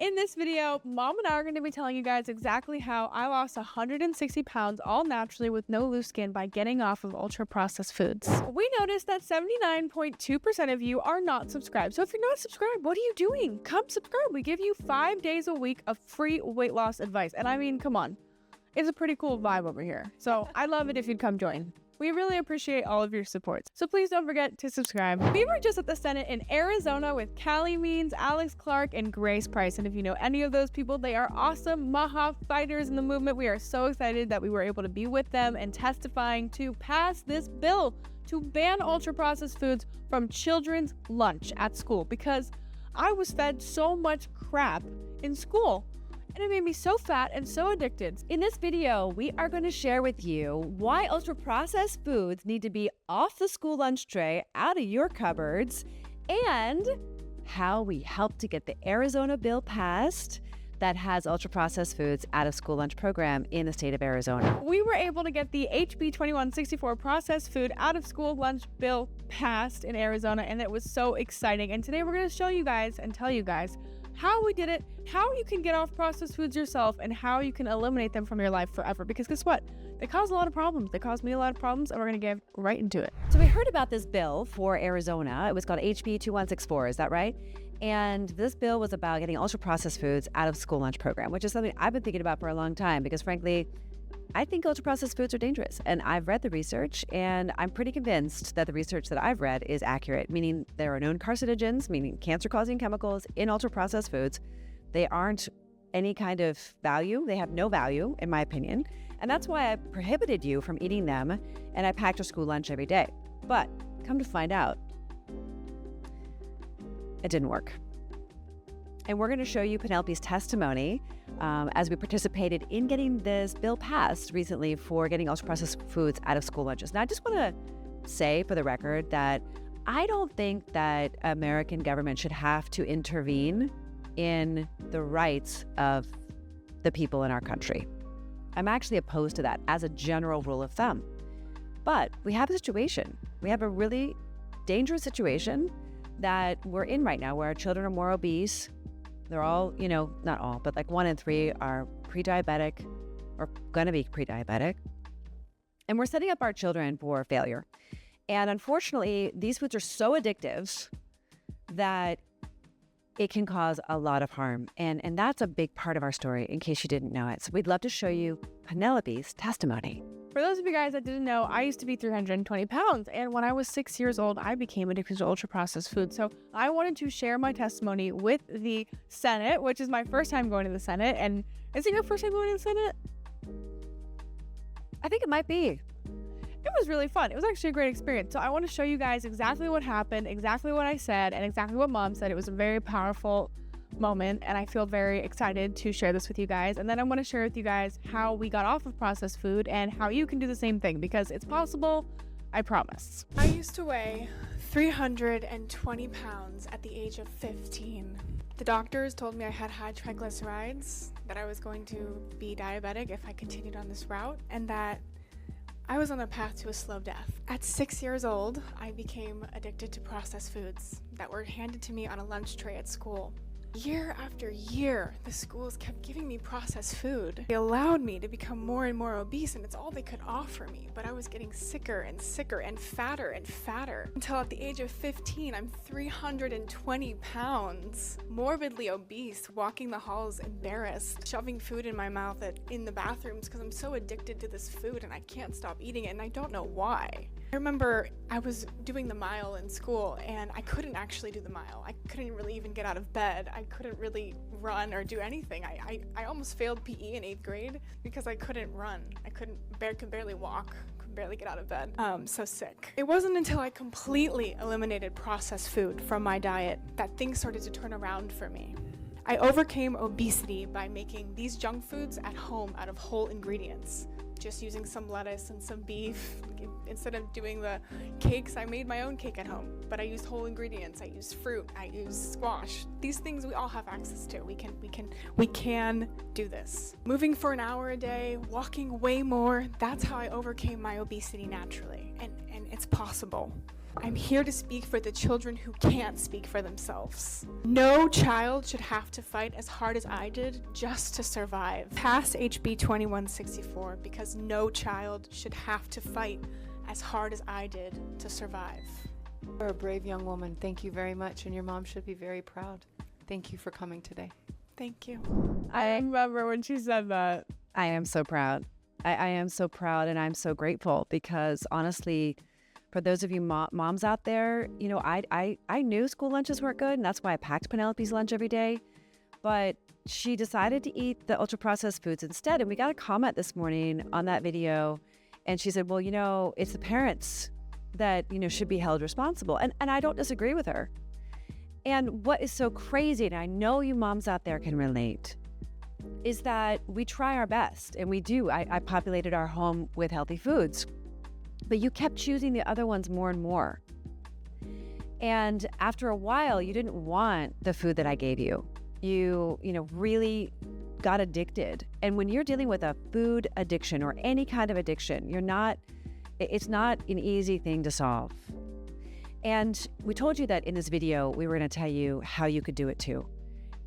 In this video, Mom and I are going to be telling you guys exactly how I lost 160 pounds all naturally with no loose skin by getting off of ultra-processed foods. We noticed that 79.2% of you are not subscribed. So if you're not subscribed, what are you doing? Come subscribe. We give you 5 days a week of free weight loss advice. And I mean, come on. It's a pretty cool vibe over here. So I'd love it if you'd come join. We really appreciate all of your support. So please don't forget to subscribe. We were just at the Senate in Arizona with Helene Leeds, Alex Clark, and Grace Price. And if you know any of those people, they are awesome Maha fighters in the movement. We are so excited that we were able to be with them and testifying to pass this bill to ban ultra-processed foods from children's lunch at school because I was fed so much crap in school. And it made me so fat and so addicted. In this video, we are going to share with you why ultra-processed foods need to be off the school lunch tray, out of your cupboards, and how we helped to get the Arizona bill passed that has ultra-processed foods out of school lunch program in the state of Arizona. We were able to get the HB 2164 processed food out of school lunch bill passed in Arizona, and it was so exciting. And today we're going to show you guys and tell you guys how we did it, how you can get off processed foods yourself, and how you can eliminate them from your life forever. Because guess what? They cause a lot of problems. They cause me a lot of problems, and we're going to get right into it. So we heard about this bill for Arizona. It was called HB 2164, is that right? And this bill was about getting ultra-processed foods out of school lunch program, which is something I've been thinking about for a long time because, frankly, I think ultra-processed foods are dangerous. And I've read the research, and I'm pretty convinced that the research that I've read is accurate, meaning there are known carcinogens, meaning cancer-causing chemicals in ultra-processed foods. They aren't any kind of value. They have no value, in my opinion. And that's why I prohibited you from eating them, and I packed your school lunch every day. But come to find out, it didn't work. And we're going to show you Penelope's testimony as we participated in getting this bill passed recently for getting ultra-processed foods out of school lunches. Now, I just want to say for the record that I don't think that American government should have to intervene in the rights of the people in our country. I'm actually opposed to that as a general rule of thumb. But we have a situation. We have a really dangerous situation that we're in right now where our children are more obese. They're all, not all, but like 1 in 3 are pre-diabetic or going to be pre-diabetic. And we're setting up our children for failure. And unfortunately, these foods are so addictive that it can cause a lot of harm. And that's a big part of our story, in case you didn't know it. So we'd love to show you Penelope's testimony. For those of you guys that didn't know, I used to be 320 pounds, and when I was 6 years old, I became addicted to ultra-processed food. So I wanted to share my testimony with the Senate, which is my first time going to the Senate. And is it your first time going to the Senate? I think it might be. It was really fun. It was actually a great experience. So I want to show you guys exactly what happened, exactly what I said, and exactly what Mom said. It was a very powerful moment, and I feel very excited to share this with you guys. And then I want to share with you guys how we got off of processed food and how you can do the same thing, because it's possible, I promise. I used to weigh 320 pounds at the age of 15. The doctors told me I had high triglycerides, that I was going to be diabetic if I continued on this route, and that I was on the path to a slow death. At 6 years old, I became addicted to processed foods that were handed to me on a lunch tray at school. Year after year, the schools kept giving me processed food. They allowed me to become more and more obese, and it's all they could offer me. But I was getting sicker and sicker and fatter, until at the age of 15, I'm 320 pounds, morbidly obese, walking the halls embarrassed, shoving food in my mouth in the bathrooms because I'm so addicted to this food and I can't stop eating it, and I don't know why. I remember I was doing the mile in school, and I couldn't actually do the mile. I couldn't really even get out of bed. I couldn't really run or do anything. I almost failed PE in 8th grade because I couldn't run. I could barely walk, could barely get out of bed. So sick. It wasn't until I completely eliminated processed food from my diet that things started to turn around for me. I overcame obesity by making these junk foods at home out of whole ingredients. Just using some lettuce and some beef. Instead of doing the cakes, I made my own cake at home, but I used whole ingredients. I used fruit, I used squash. These things we all have access to. We can do this. Moving for an hour a day, walking way more, that's how I overcame my obesity naturally. And it's possible. I'm here to speak for the children who can't speak for themselves. No child should have to fight as hard as I did just to survive. Pass HB 2164 because no child should have to fight as hard as I did to survive. You're a brave young woman. Thank you very much, and your mom should be very proud. Thank you for coming today. Thank you. I remember when she said that. I am so proud. I am so proud, and I'm so grateful because honestly, for those of you moms out there, you know, I knew school lunches weren't good, and that's why I packed Penelope's lunch every day. But she decided to eat the ultra-processed foods instead, and we got a comment this morning on that video, and she said, well, you know, it's the parents that, you know, should be held responsible. And I don't disagree with her. And what is so crazy, and I know you moms out there can relate, is that we try our best, and we do. I populated our home with healthy foods, but you kept choosing the other ones more and more. And after a while, you didn't want the food that I gave you. You know, really got addicted. And when you're dealing with a food addiction or any kind of addiction, it's not an easy thing to solve. And we told you that in this video, we were going to tell you how you could do it too.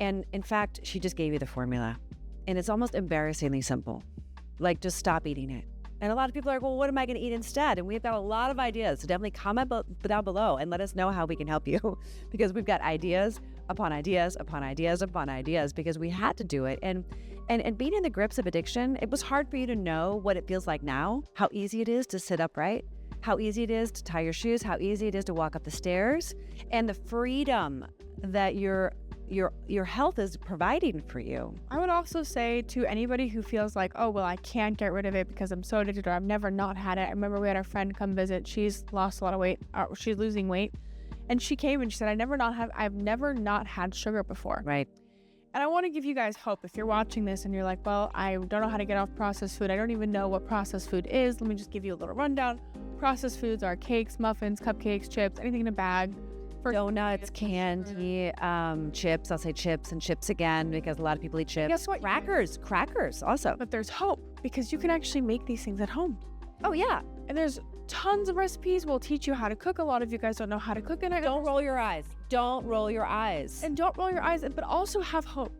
And in fact, she just gave you the formula. And it's almost embarrassingly simple. Like, just stop eating it. And a lot of people are like, well, what am I going to eat instead? And we've got a lot of ideas. So definitely comment down below and let us know how we can help you because we've got ideas upon ideas upon ideas upon ideas because we had to do it. And being in the grips of addiction, it was hard for you to know what it feels like now, how easy it is to sit upright, how easy it is to tie your shoes, how easy it is to walk up the stairs, and the freedom that your health is providing for you. I would also say to anybody who feels like, oh, well, I can't get rid of it because I'm so addicted or I've never not had it. I remember we had our friend come visit. She's lost a lot of weight. She's losing weight. And she came and she said, I've never not had sugar before. Right. And I want to give you guys hope. If you're watching this and you're like, well, I don't know how to get off processed food. I don't even know what processed food is. Let me just give you a little rundown. Processed foods are cakes, muffins, cupcakes, chips, anything in a bag. Donuts, candy, chips. I'll say chips and chips again because a lot of people eat chips. Guess what? Crackers also. But there's hope because you can actually make these things at home. Oh, yeah. And there's tons of recipes. We'll teach you how to cook. A lot of you guys don't know how to cook. And don't roll your eyes. Don't roll your eyes. And don't roll your eyes, but also have hope.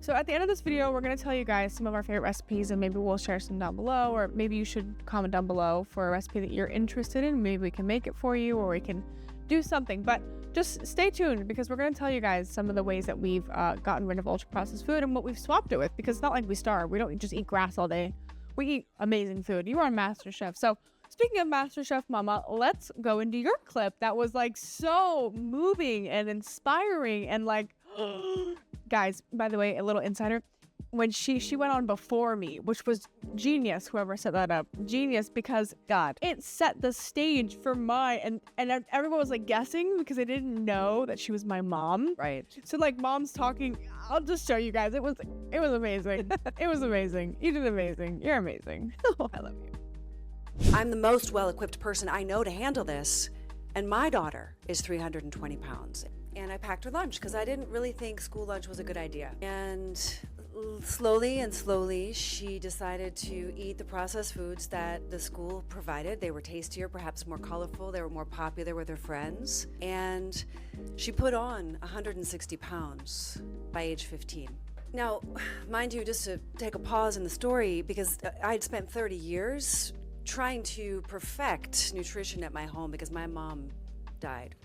So at the end of this video, we're going to tell you guys some of our favorite recipes, and maybe we'll share some down below, or maybe you should comment down below for a recipe that you're interested in. Maybe we can make it for you, or we can do something. But just stay tuned because we're going to tell you guys some of the ways that we've gotten rid of ultra-processed food and what we've swapped it with, because it's not like we starve. We don't just eat grass all day. We eat amazing food. You are on MasterChef. So speaking of MasterChef Mama, let's go into your clip that was like so moving and inspiring and like, guys, by the way, a little insider, when she went on before me, which was genius, whoever set that up, genius, because God, it set the stage for and everyone was like guessing because they didn't know that she was my mom. Right. So like mom's talking, I'll just show you guys. It was amazing. It was amazing. You did amazing. You're amazing. Oh, I love you. I'm the most well-equipped person I know to handle this, and my daughter is 320 pounds. And I packed her lunch because I didn't really think school lunch was a good idea. And slowly, she decided to eat the processed foods that the school provided. They were tastier, perhaps more colorful. They were more popular with her friends. And she put on 160 pounds by age 15. Now, mind you, just to take a pause in the story, because I'd spent 30 years trying to perfect nutrition at my home because my mom died.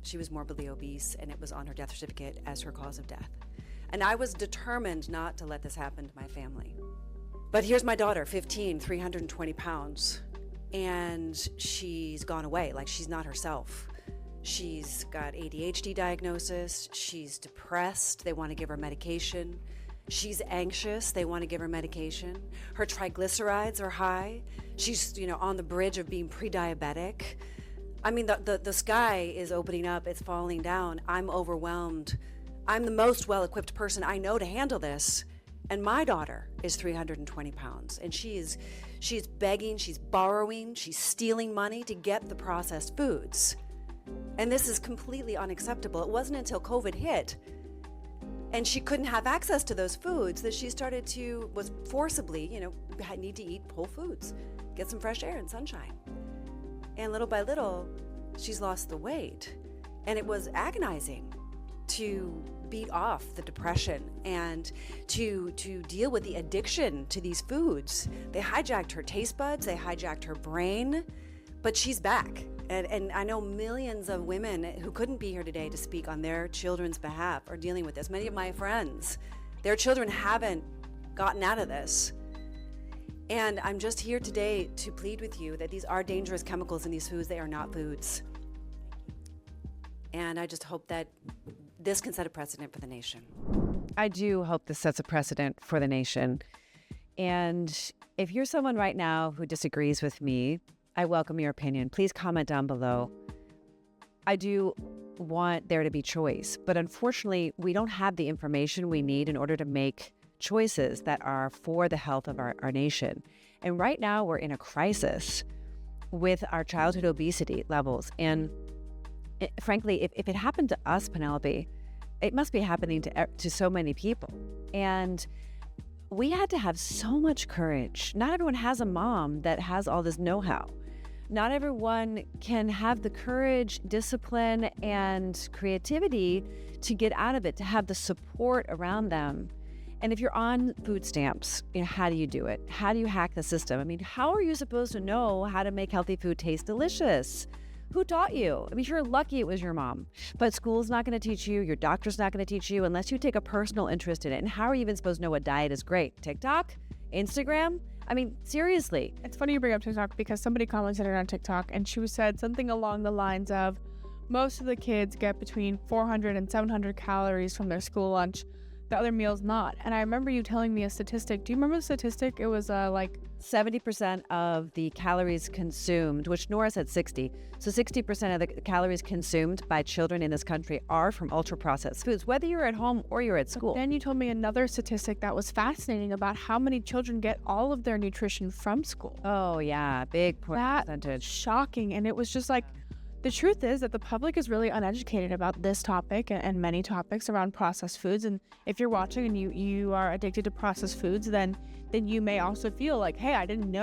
She was morbidly obese, and it was on her death certificate as her cause of death. And I was determined not to let this happen to my family. But here's my daughter, 15, 320 pounds, and she's gone away, like she's not herself. She's got ADHD diagnosis, she's depressed, they want to give her medication. She's anxious, they want to give her medication. Her triglycerides are high. She's, on the bridge of being pre-diabetic. I mean, the sky is opening up, it's falling down. I'm overwhelmed. I'm the most well-equipped person I know to handle this. And my daughter is 320 pounds. And she's begging, she's borrowing, she's stealing money to get the processed foods. And this is completely unacceptable. It wasn't until COVID hit and she couldn't have access to those foods that she was forcibly, need to eat whole foods, get some fresh air and sunshine. And little by little, she's lost the weight. And it was agonizing to beat off the depression and to deal with the addiction to these foods. They hijacked her taste buds, they hijacked her brain, but she's back. And I know millions of women who couldn't be here today to speak on their children's behalf are dealing with this. Many of my friends, their children haven't gotten out of this. And I'm just here today to plead with you that these are dangerous chemicals in these foods. They are not foods. And I just hope that this can set a precedent for the nation. I do hope this sets a precedent for the nation. And if you're someone right now who disagrees with me, I welcome your opinion. Please comment down below. I do want there to be choice, but unfortunately, we don't have the information we need in order to make choices that are for the health of our nation. And right now, we're in a crisis with our childhood obesity levels. And frankly, if it happened to us, Penelope, it must be happening to so many people. And we had to have so much courage. Not everyone has a mom that has all this know-how. Not everyone can have the courage, discipline, and creativity to get out of it, to have the support around them. And if you're on food stamps, how do you do it? How do you hack the system? I mean, how are you supposed to know how to make healthy food taste delicious? Who taught you? I mean, you're lucky it was your mom, but school's not going to teach you. Your doctor's not going to teach you unless you take a personal interest in it. And how are you even supposed to know what diet is great? TikTok? Instagram? I mean, seriously. It's funny you bring up TikTok because somebody commented it on TikTok and she said something along the lines of most of the kids get between 400 and 700 calories from their school lunch. The other meal's not. And I remember you telling me a statistic. Do you remember the statistic? It was like 70% of the calories consumed, which Nora said 60. So 60% of the calories consumed by children in this country are from ultra-processed foods, whether you're at home or you're at school. Then you told me another statistic that was fascinating about how many children get all of their nutrition from school. Oh, yeah. Big That percentage. shocking. And it was just like, the truth is that the public is really uneducated about this topic and many topics around processed foods. And if you're watching and you are addicted to processed foods, then you may also feel like, hey, I didn't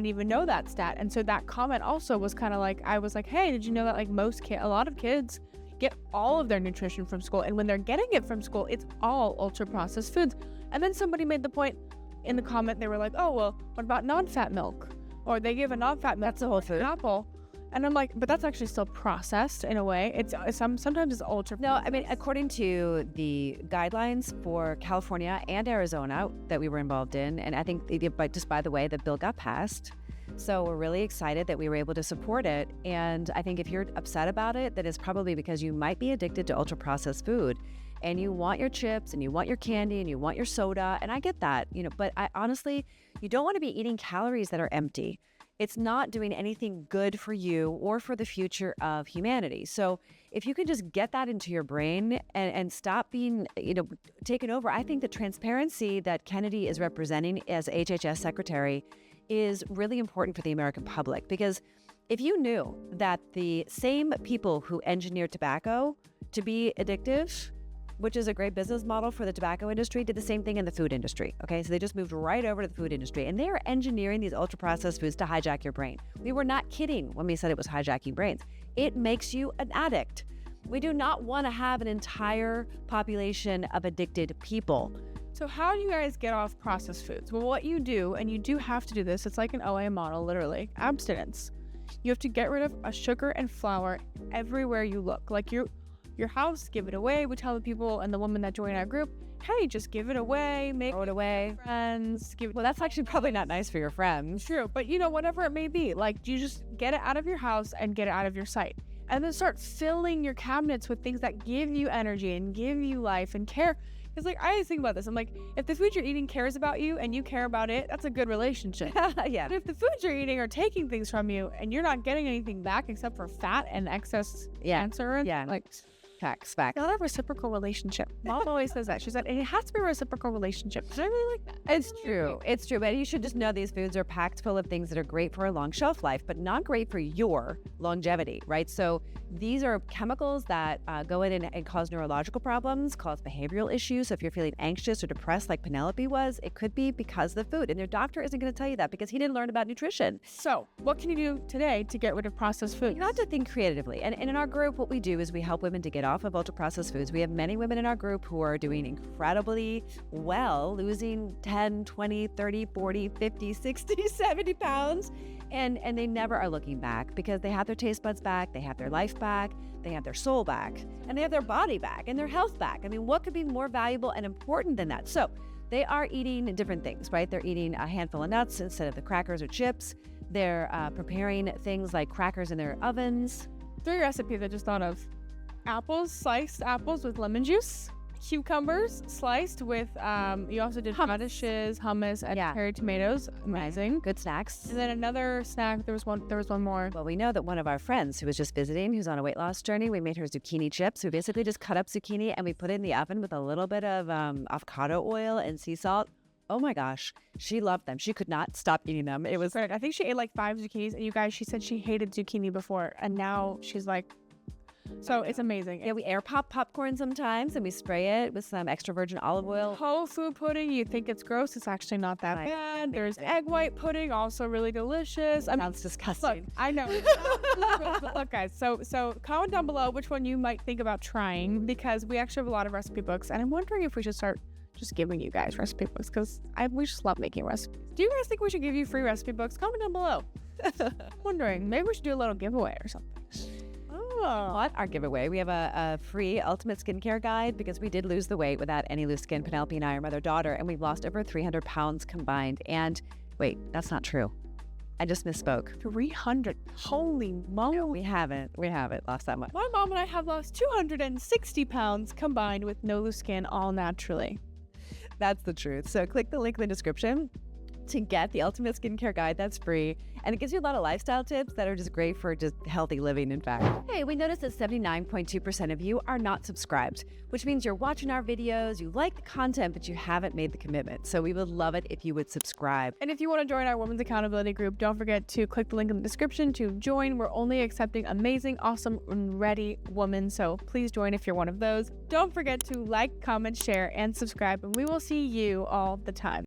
even know that stat. And so that comment also was kind of like, I was like, hey, did you know that like a lot of kids get all of their nutrition from school? And when they're getting it from school, it's all ultra processed foods. And then somebody made the point in the comment, they were like, oh, well, what about non-fat milk? Or they give a non-fat milk. That's a whole food. Apple. And I'm like, but that's actually still processed in a way. Sometimes it's ultra. No, I mean, according to the guidelines for California and Arizona that we were involved in, and I think, but just by the way, the bill got passed. So we're really excited that we were able to support it. And I think if you're upset about it, that is probably because you might be addicted to ultra processed food and you want your chips and you want your candy and you want your soda. And I get that, but I honestly, you don't want to be eating calories that are empty. It's not doing anything good for you or for the future of humanity. So if you can just get that into your brain and stop being, taken over, I think the transparency that Kennedy is representing as HHS secretary is really important for the American public. Because if you knew that the same people who engineered tobacco to be addictive, which is a great business model for the tobacco industry, did the same thing in the food industry. Okay, so they just moved right over to the food industry and they are engineering these ultra-processed foods to hijack your brain. We were not kidding when we said it was hijacking brains. It makes you an addict. We do not want to have an entire population of addicted people. So how do you guys get off processed foods? Well, what you do, and you do have to do this, it's like an OA model, literally, abstinence. You have to get rid of sugar and flour everywhere you look. Like your house, give it away. We tell the people and the women that join our group, hey, just give it away, Throw it away. Friends. Well, that's actually probably not nice for your friends. True, but whatever it may be, like you just get it out of your house and get it out of your sight. And then start filling your cabinets with things that give you energy and give you life and care. Because like I always think about this. I'm like, if the food you're eating cares about you and you care about it, that's a good relationship. Yeah. But if the foods you're eating are taking things from you and you're not getting anything back except for fat and excess cancer, Facts. Not a reciprocal relationship. Mom always says that. She's like, it has to be a reciprocal relationship. I really like that. It's true. It's true. But you should just know these foods are packed full of things that are great for a long shelf life, but not great for your longevity, right? So these are chemicals that go in and cause neurological problems, cause behavioral issues. So if you're feeling anxious or depressed like Penelope was, it could be because of the food. And your doctor isn't going to tell you that because he didn't learn about nutrition. So what can you do today to get rid of processed food? You have to think creatively. And in our group, what we do is we help women to get off of ultra-processed foods. We have many women in our group who are doing incredibly well, losing 10, 20, 30, 40, 50, 60, 70 pounds. And they never are looking back because they have their taste buds back, they have their life back, they have their soul back, and they have their body back and their health back. I mean, what could be more valuable and important than that? So they are eating different things, right? They're eating a handful of nuts instead of the crackers or chips. They're preparing things like crackers in their ovens. 3 recipes I just thought of. Apples, sliced apples with lemon juice. Cucumbers sliced with, you also did radishes, hummus, and cherry tomatoes. Amazing. Good snacks. And then another snack, there was one more. Well, we know that one of our friends who was just visiting, who's on a weight loss journey, we made her zucchini chips. We basically just cut up zucchini and we put it in the oven with a little bit of avocado oil and sea salt. Oh my gosh, she loved them. She could not stop eating them. It was great. I think she ate like 5 zucchinis, and you guys, she said she hated zucchini before, and now she's like, so it's amazing. Yeah, we air pop popcorn sometimes and we spray it with some extra virgin olive oil. Tofu pudding, you think it's gross, it's actually not that bad. There's egg white pudding, also really delicious. Sounds disgusting. Look, I know. But look, guys, so comment down below which one you might think about trying, because we actually have a lot of recipe books, and I'm wondering if we should start just giving you guys recipe books, because we just love making recipes. Do you guys think we should give you free recipe books? Comment down below. Wondering, maybe we should do a little giveaway or something. What? Our giveaway. We have a free ultimate skincare guide because we did lose the weight without any loose skin. Penelope and I are mother-daughter, and we've lost over 300 pounds combined. And wait, that's not true. I just misspoke. 300. Holy moly. No, we haven't lost that much. My mom and I have lost 260 pounds combined with no loose skin, all naturally. That's the truth. So click the link in the description to get the ultimate skincare guide. That's free, and it gives you a lot of lifestyle tips that are just great for just healthy living, in fact. Hey, we noticed that 79.2% of you are not subscribed, which means you're watching our videos, you like the content, but you haven't made the commitment. So we would love it if you would subscribe. And if you want to join our Women's Accountability Group, don't forget to click the link in the description to join. We're only accepting amazing, awesome, and ready women, so please join if you're one of those. Don't forget to like, comment, share, and subscribe, and we will see you all the time.